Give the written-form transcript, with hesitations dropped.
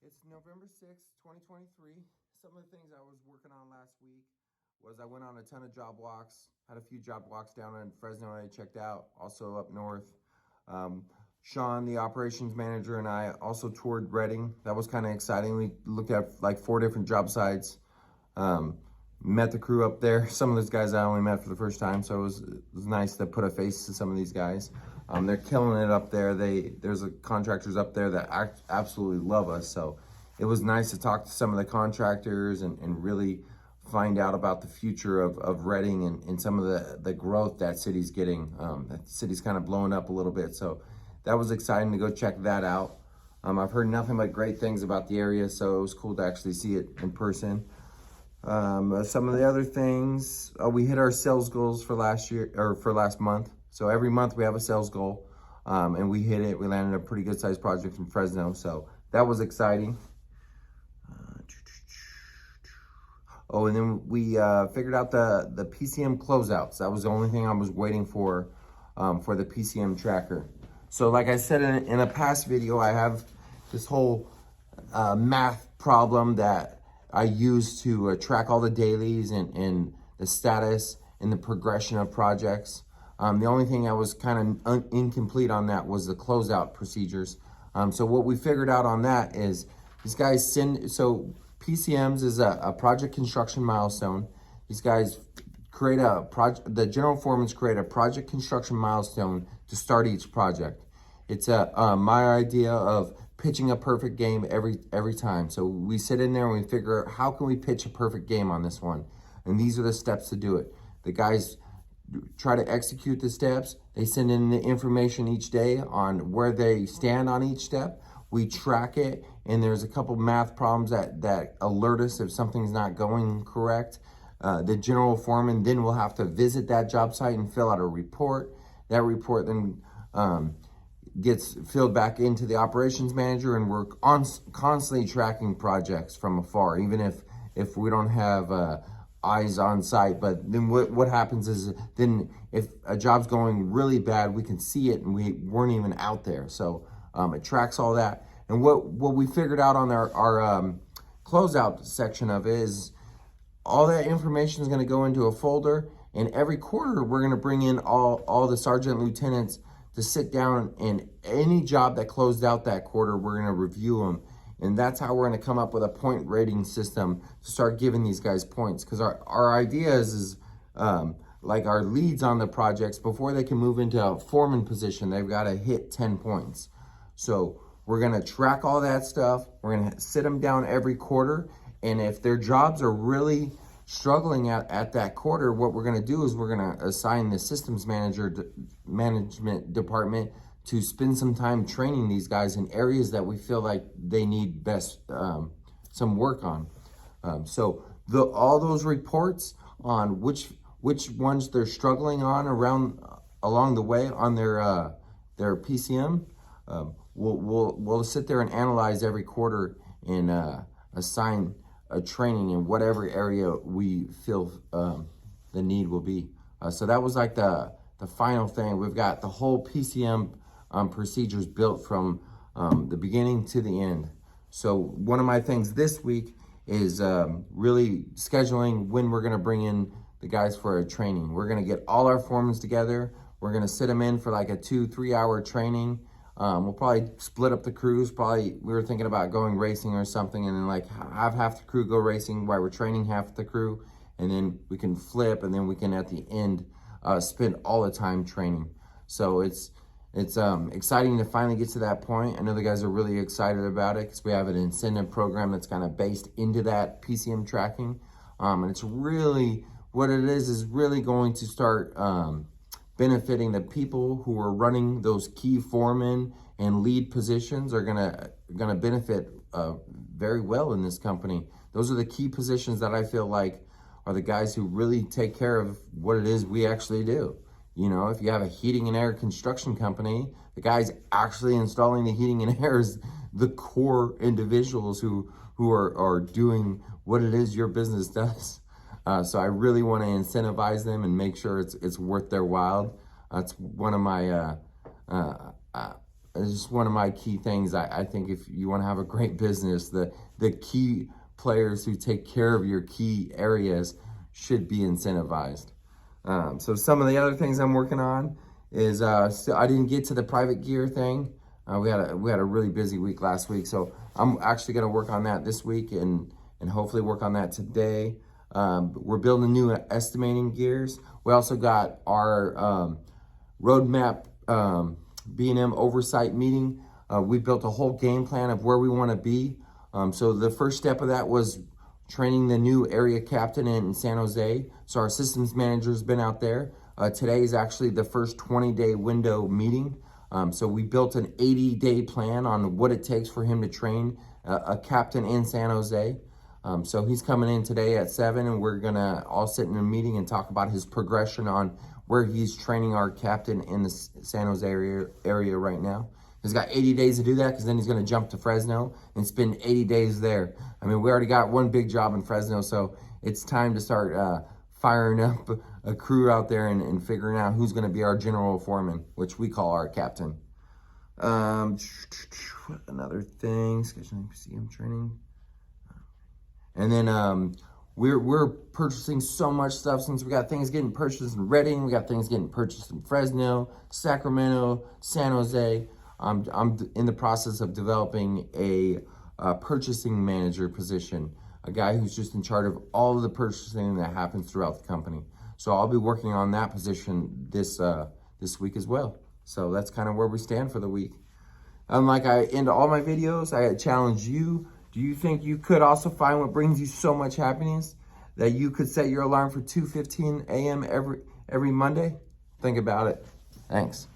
It's November 6th, 2023. Some of the things I was working on last week was I went on a ton of job walks, had a few job walks down in Fresno I checked out, also up north. Sean, the operations manager, and I also toured Reading. That was kind of exciting. We looked at like 4 different job sites. Um, Met the crew up there. Some of those guys I only met for the first time, so it was nice to put a face to some of these guys. They're killing it up there. There's contractors up there that absolutely love us, so it was nice to talk to some of the contractors and really find out about the future of Reading and some of the growth that city's getting. That city's kind of blowing up a little bit, so that was exciting to go check that out. I've heard nothing but great things about the area, so it was cool to actually see it in person. Some of the other things, we hit our sales goals for last year, or for last month. So every month we have a sales goal, and we hit it. We landed a pretty good sized project in Fresno, so that was exciting. Oh, and then we figured out the PCM closeouts. That was the only thing I was waiting for the PCM tracker. So like I said in a past video, I have this whole math problem that I use to track all the dailies and the status and the progression of projects. The only thing I was kind of incomplete on that was the closeout procedures. So what we figured out on that is these guys so PCMs is a project construction milestone. These guys create the general foremans create a project construction milestone to start each project. It's my idea of pitching a perfect game every time. So we sit in there and we figure out how can we pitch a perfect game on this one, and these are the steps to do it. The guys try to execute the steps. They send in the information each day on where they stand on each step. We track it, and there's a couple math problems that alert us if something's not going correct. The general foreman then will have to visit that job site and fill out a report. That report then gets filled back into the operations manager, and we're constantly tracking projects from afar, even if we don't have eyes on site. But then what happens is then if a job's going really bad, we can see it and we weren't even out there. So it tracks all that. And what we figured out on our closeout section of it is all that information is going to go into a folder, and every quarter we're going to bring in all the sergeant lieutenants to sit down, and any job that closed out that quarter, we're going to review them. And that's how we're going to come up with a point rating system to start giving these guys points. Because our idea is like our leads on the projects, before they can move into a foreman position, they've got to hit 10 points. So we're going to track all that stuff. We're going to sit them down every quarter. And if their jobs are really struggling at that quarter, what we're going to do is we're going to assign the systems management department to spend some time training these guys in areas that we feel like they need best some work on. So all those reports on which ones they're struggling on along the way on their PCM, we'll sit there and analyze every quarter and assign a training in whatever area we feel the need will be. So that was like the final thing. We've got the whole PCM procedures built from the beginning to the end. So one of my things this week is really scheduling when we're gonna bring in the guys for a training. We're gonna get all our foremans together. We're gonna sit them in for like a 2-3 hour training. We'll probably split up the crews. We were thinking about going racing or something, and then like have half the crew go racing while we're training half the crew, and then we can flip, and then we can at the end spend all the time training. So it's exciting to finally get to that point. I know the guys are really excited about it because we have an incentive program that's kind of based into that PCM tracking, and it's really what it is really going to start benefiting the people who are running those key foreman and lead positions. Are gonna benefit very well in this company. Those are the key positions that I feel like are the guys who really take care of what it is we actually do. You know, if you have a heating and air construction company, the guys actually installing the heating and air is the core individuals who are doing what it is your business does. So I really want to incentivize them and make sure it's worth their while. That's one of my it's just one of my key things. I think if you want to have a great business, the key players who take care of your key areas should be incentivized. So some of the other things I'm working on is still, I didn't get to the private gear thing. We had a really busy week last week, so I'm actually going to work on that this week and hopefully work on that today. We're building new estimating gears. We also got our roadmap B&M oversight meeting. We built a whole game plan of where we want to be. So the first step of that was training the new area captain in San Jose. So our systems manager's been out there. Today is actually the first 20-day window meeting. So we built an 80-day plan on what it takes for him to train a captain in San Jose. So he's coming in today at 7, and we're gonna all sit in a meeting and talk about his progression on where he's training our captain in the San Jose area right now. He's got 80 days to do that, because then he's gonna jump to Fresno and spend 80 days there. I mean, we already got one big job in Fresno, so it's time to start firing up a crew out there and figuring out who's gonna be our general foreman, which we call our captain. Another thing, scheduling PCM training. And then we're purchasing so much stuff, since we got things getting purchased in Redding, we got things getting purchased in Fresno, Sacramento, San Jose. I'm in the process of developing a purchasing manager position, a guy who's just in charge of all of the purchasing that happens throughout the company. So I'll be working on that position this week as well. So that's kind of where we stand for the week. Like I end all my videos, I challenge you. Do you think you could also find what brings you so much happiness that you could set your alarm for 2:15 a.m. every Monday? Think about it. Thanks.